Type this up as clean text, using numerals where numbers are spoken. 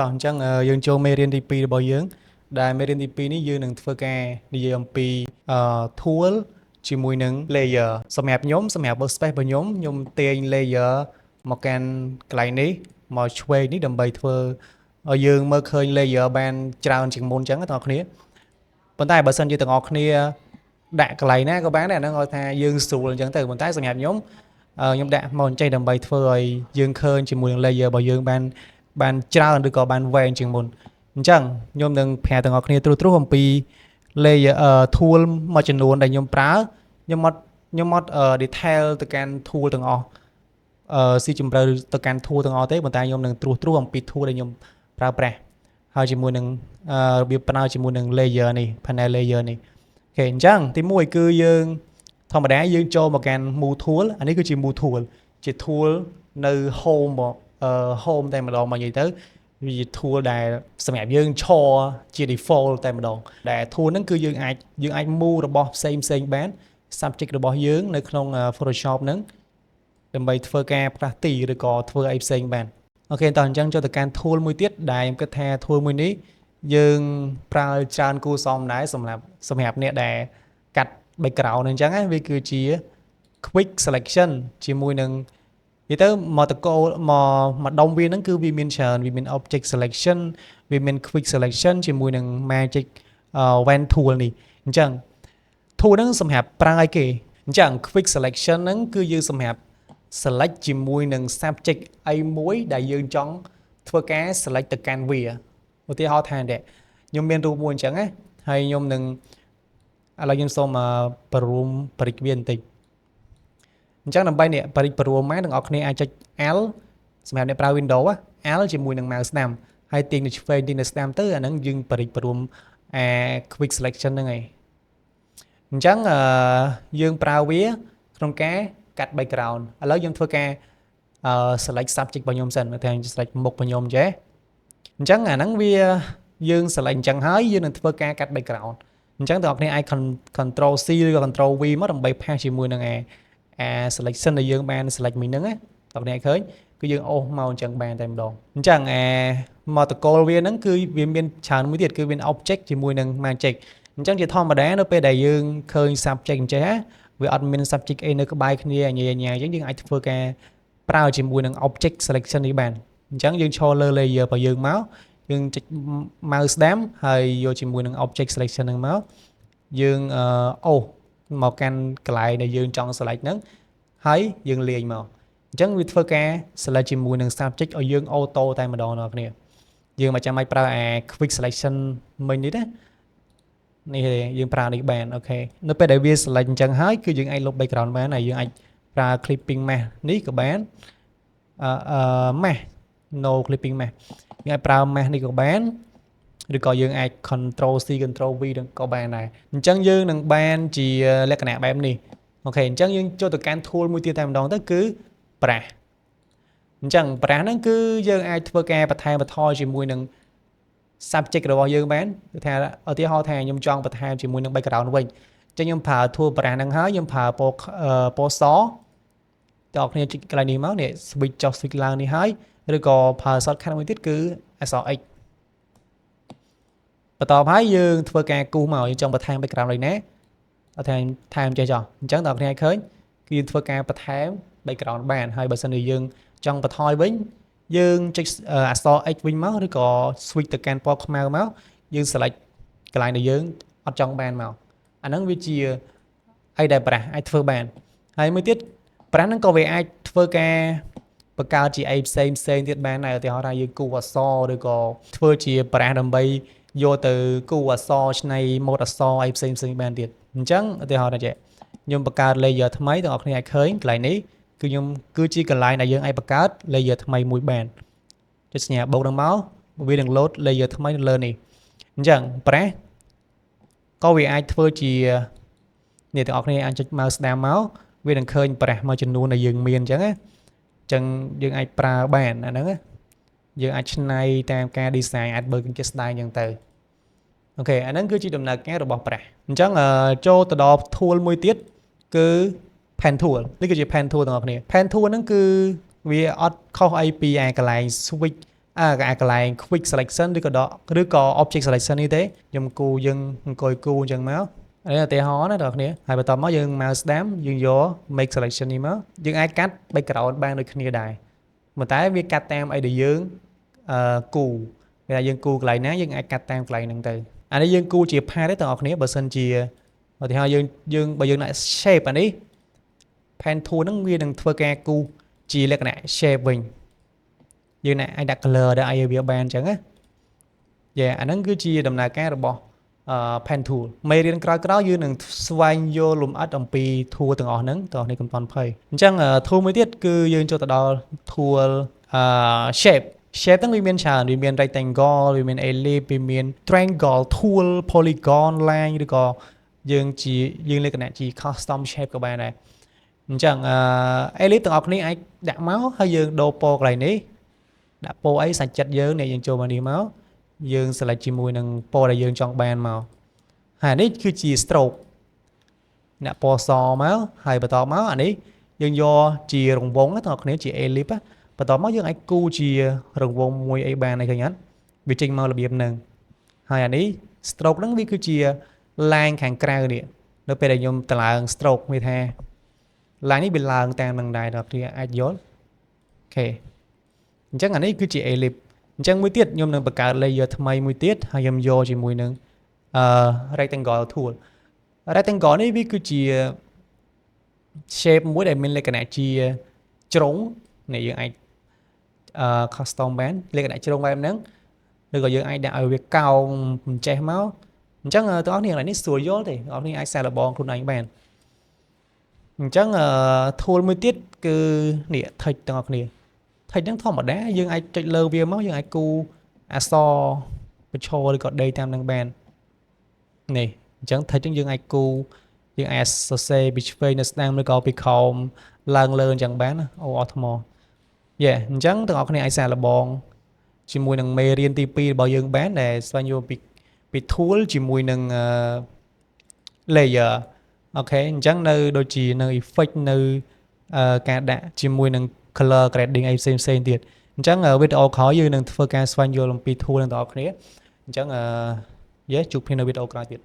តោះអញ្ចឹងយើងចូលមេរៀនទី2របស់យើងដែលមេរៀនទី2នេះយើងនឹងធ្វើការនិយាយអំពីtool ជាមួយនឹង layer សម្រាប់ខ្ញុំសម្រាប់ workspace របស់ខ្ញុំទាញ layer មកកាន់កន្លែងនេះមកឆ្វេងនេះដើម្បីធ្វើឲ្យយើងមើលឃើញ layer បានច្រើនជាងមុនអញ្ចឹងបងប្អូនគ្នាប៉ុន្តែបើសិនជាទាំងអស់គ្នាដាក់កន្លែងណាក៏បានដែរអាហ្នឹងឲ្យថាយើងស្រួលអញ្ចឹងទៅប៉ុន្តែសម្រាប់ខ្ញុំដាក់មកអញ្ចឹងដើម្បីធ្វើឲ្យយើងឃើញជាមួយនឹង layer របស់យើងបានច្រើនឬក៏បានវែងជាងមុនអញ្ចឹងខ្ញុំនឹងប្រាប់ទាំងអស់គ្នាត្រួសអំពី layer tool មួយចំនួនដែលខ្ញុំប្រើខ្ញុំអត់ detail ទៅកាន់ tool ទាំងអស់ស៊ីជម្រៅទៅកាន់ tool ទាំងអស់ទេប៉ុន្តែខ្ញុំនឹងត្រួសអំពី tool ដែលខ្ញុំប្រើប្រាស់ហើយជាមួយនឹងរបៀបប្រើជាមួយនឹង layer នេះ panel layer នេះអូខេអញ្ចឹងទី1គឺយើងធម្មតាយើងចូលមកកាន់ move tool អានេះគឺជា move tool ជា tool នៅ home home តែម្ដងមកនិយាយទៅវាជា tool ដែលសម្រាប់យើងឈរជា default តែម្ដងដែល tool ហ្នឹងគឺយើងអាច move របស់ផ្សេងបាន subject របស់យើងនៅក្នុង Photoshop ហ្នឹងដើម្បីធ្វើការផ្លាស់ទីឬក៏ធ្វើអីផ្សេងបានអូខេតោះអញ្ចឹងចូលទៅកាន់ tool មួយទៀតដែលខ្ញុំគិតថា tool មួយនេះយើងប្រើច្រើនគួរសមដែរសម្រាប់អ្នកដែលកាត់ background អញ្ចឹងវាគឺជា quick selection ជាមួយនឹងនិយាយទៅមកតកោមកដុំវាហ្នឹងគឺវាមានច្រើនវាមាន object selection វាមាន quick selection ជាមួយនឹង magic wand tool នេះអញ្ចឹង tool ហ្នឹងសម្រាប់ប្រើឲ្យគេអញ្ចឹង quick selection ហ្នឹងគឺយើងសម្រាប់ select ជាមួយនឹង subject អីមួយដែលយើងចង់ធ្វើការ select ទៅកាន់វាឧទាហរណ៍ថាខ្ញុំមានរូបមួយអញ្ចឹងណាហើយខ្ញុំនឹងឥឡូវខ្ញុំសូមបរួមបរិក្វាបន្តិចអញ្ចឹងដើម្បីនេះបរិក្បរួមមកទាំងអស់គ្នាអាចចុច L សម្រាប់អ្នកប្រើ Windows L ជាមួយនឹង mouse ស្ដាំហើយទាញទៅឆ្វេងទាញទៅស្ដាំទៅអាហ្នឹងយើងបរិក្បរួមquick selection ហ្នឹងឯងអញ្ចឹងយើងប្រើវាក្នុងការកាត់ background ឥឡូវយើងធ្វើការselect subject របស់ខ្ញុំសិនតែ select មុខរបស់ខ្ញុំចេះអញ្ចឹងអាហ្នឹងវាយើង select អញ្ចឹងហើយយើងនឹងធ្វើការកាត់ background អញ្ចឹងទាំងអស់គ្នាអាច control C ឬក៏ control V មកដើម្បីផាសជាមួយនឹងselection ដែលយើងបាន select មិញហ្នឹងណាបងប្អូនឃើញគឺយើងអូសមកអញ្ចឹងបានតែម្ដងអញ្ចឹងមកតកូលវាហ្នឹងគឺវាមានច្រើនមួយទៀតគឺមាន object ជាមួយនឹង magic អញ្ចឹងជាធម្មតានៅពេលដែលយើងឃើញ subject អញ្ចឹងវាអត់មាន subject អីនៅក្បែរគ្នាញ៉ៃអញ្ចឹងយើងអាចធ្វើការប្រើជាមួយនឹង object selection នេះបានអញ្ចឹងយើងឈរលើ layer របស់យើងមកយើងចុច mouse ស្ដាំហើយយកជាមួយនឹង object selection ហ្នឹងមកយើងអូសមកកាន់កន្លែងដែលយើងចង់ select ហ្នឹងហើយយើងលាយមកអញ្ចឹងវាធ្វើការ select ជាមួយនឹង subject ឲ្យយើង auto តែម្ដងអ្នកគ្នាយើងមិនចាំបាច់ប្រើquick selection មិញនេះណានេះយើងប្រើនេះបានអូខេនៅពេលដែលវា select អញ្ចឹងហើយគឺយើងអាចលុប background បានហើយយើងអាចប្រើ clipping mask នេះក៏បានmask no clipping mask យើងអាចប្រើ mask នេះក៏បានឬក៏យើងអាច control C control V ក៏បានដែរអញ្ចឹងយើងនឹងបានជាលក្ខណៈបែបនេះអូខេអញ្ចឹងយើងចូលទៅកាន់ tool មួយទៀតតែម្ដងទៅគឺ brush អញ្ចឹង brush ហ្នឹងគឺយើងអាចធ្វើការបន្ថែមបន្ថយជាមួយនឹង subject របស់យើងបានគឺថាឧទាហរណ៍ថាខ្ញុំចង់បន្ថែមជាមួយនឹង background វិញអញ្ចឹងខ្ញុំប្រើ tool brush ហ្នឹងហើយខ្ញុំប្រើពណ៌សតើអ្នកគ្នាចុចកន្លែងនេះមកនេះ switch ចុះ switch ឡើងនេះហើយឬក៏ប្រើ shortcut មួយទៀតគឺអក្សរ X បន្ទាប់ហើយយើងធ្វើការគូសមកយើងចង់បន្ថែម background ដូចណាអត់ថែមចេះចោះអញ្ចឹងអ្នកគ្នាឃើញគឺយើងធ្វើការបន្ថែម background បានហើយបើសិនជាយើងចង់បន្ថយវិញយើងចុចអក្សរ X វិញមកឬក៏ switch ទៅកាន់ពណ៌ខ្មៅមកយើង select កន្លែងដែលយើងអត់ចង់បានមកអាហ្នឹងវាជាអីដែលប្រាស់អាចធ្វើបានហើយមួយទៀតប្រាស់ហ្នឹងក៏វាអាចធ្វើការបង្កើតជាអីផ្សេងទៀតបានដែរឧទាហរណ៍ថាយើងគូសអក្សរឬក៏ធ្វើជាប្រាស់ដើម្បីយកទៅគូសអក្សរឆ្នៃម៉ូដអក្សរអីផ្សេងបានទៀតអញ្ចឹងឧទាហរណ៍ថាខ្ញុំបង្កើត layer ថ្មីទាំងអស់គ្នាអាចឃើញកន្លែងនេះគឺគឺជាកន្លែងដែលយើងអាចបង្កើត layer ថ្មីមួយបានចុចសញ្ញាបូកនឹងមកវានឹង load layer ថ្មីនៅលើនេះអញ្ចឹងប្រាស់ក៏វាអាចធ្វើជានេះទាំងអស់គ្នាអាចចុច mouse ស្ដាំមកវានឹងឃើញប្រាស់មួយចំនួនដែលយើងមានអញ្ចឹងណាអញ្ចឹងយើងអាចប្រើបានអាហ្នឹងយើងអាចឆ្នៃតាមការ design អាចបើកជាស្ដាយអញ្ចឹងទៅអូខេអាហ្នឹងគឺជាដំណើរការរបស់ប្រាស់អញ្ចឹងចូលទៅដល់ tool មួយទៀតគឺ pen tool នេះគឺជា pen tool ទាំងអស់គ្នា pen tool ហ្នឹងគឺវាអត់ខុសអីពីកន្លែង switch cái lại quick selectionឬក៏ object selection នេះទេខ្ញុំគូយើងអង្គុយគូអញ្ចឹងមកនេះឧទាហរណ៍ណាបងប្អូនហើយបន្តមកយើង mouse ស្ដាំយើងយក make selection នេះមកយើងអាចកាត់ background បានដូចគ្នាដែរប៉ុន្តែវាកាត់តាមអីដែលយើងគូពេលដែលយើងគូកន្លែងណាយើងអាចកាត់តាមកន្លែងហ្នឹងទៅអានេះយើងគូជា path ទេបងប្អូនបើសិនជាឧទាហរណ៍យើងបើយើងដាក់ shape អានេះ pen tool ហ្នឹងវានឹងធ្វើការគូជាលក្ខណៈ shape វិញយើងអាចដាក់ color ដាក់អីវាបានអញ្ចឹងណាអាហ្នឹងគឺជាដំណើរការរបស់pen tool មេរៀនក្រោយៗយើងនឹងស្វែងយល់លម្អិតអំពី tool ទាំងអស់ហ្នឹងតោះនេះកំប៉ុនភ័យអញ្ចឹង tool មួយទៀតគឺយើងចូលទៅដល់ tool shape ហ្នឹងវាមានច្រើនវាមាន rectangle វាមាន ellipse វាមាន triangle tool polygon line ឬក៏យើងលក្ខណៈជា custom shape ក៏បានដែរអញ្ចឹងellipse ទាំងអស់គ្នាអាចដាក់មកហើយយើងដូរពណ៌កន្លែងនេះដាក់ពណ៌អីសាច់ចិត្តយើងនេះយើងចូលមកនេះមកយើង select ជាមួយនឹងពណ៌ដែលយើងចង់បានមកហើយនេះគឺជា stroke ដាក់ពណ៌សមកហើយបន្តមកអានេះយើងយកជារង្វង់ទាំងអស់គ្នាជា ellipse បន្តមកយើងអាចគូជារង្វង់មួយអីបានឃើញអត់វាចេញមករបៀបហ្នឹងហើយអានេះ stroke ហ្នឹងវាគឺជា line ខាងក្រៅនេះនៅពេលដែលខ្ញុំតម្លើង stroke វាថា line នេះវាឡើងតាមនឹងដែរដល់គ្នាអាចយល់អូខេអញ្ចឹងអានេះគឺជា ellipse អញ្ចឹងមួយទៀតខ្ញុំនឹងបង្កើត layer ថ្មីមួយទៀតហើយខ្ញុំយកជាមួយនឹងrectangle tool rectangle នេះវាគឺជា shape មួយដែលមានលក្ខណៈជាជ្រុងនេះយើងអាច custom បានលក្ខណៈជ្រុងបែបហ្នឹងឬក៏យើងអាចដាក់ឲ្យវាកោងបញ្ចេះមកអញ្ចឹងបងប្អូននេះនេះស្រួលយល់ទេបងប្អូនអាចសាកល្បងខ្លួនឯងបានអញ្ចឹងtool មួយទៀតគឺនេះ text ទាំងអស់គ្នា text ហ្នឹងធម្មតាយើងអាចចុចលើវាមកយើងអាចគូអក្សរបញ្ឈរឬក៏ដេកតាមនឹងបាននេះអញ្ចឹង text ហ្នឹងយើងអាចគូយើងអាចសរសេរពីឆ្វេងទៅស្ដាំឬក៏ពីក្រោមឡើងលើអញ្ចឹងបានណាអូអត់ថ្មអញ្ចឹងទាំងអស់គ្នាអាចសាកល្បងជាមួយនឹងមេរៀនទី2របស់យើងបានដែលស្វែងយល់ពី tool ជាមួយនឹង layer អូខេអញ្ចឹងនៅដូចជានៅ effect នៅការដាក់ជាមួយនឹង color grading អីផ្សេងទៀតអញ្ចឹងវីដេអូក្រោយយើងនឹងធ្វើការស្វែងយល់អំពី tool ទាំងអស់គ្នាអញ្ចឹងជួបគ្នានៅវីដេអូក្រោយទៀត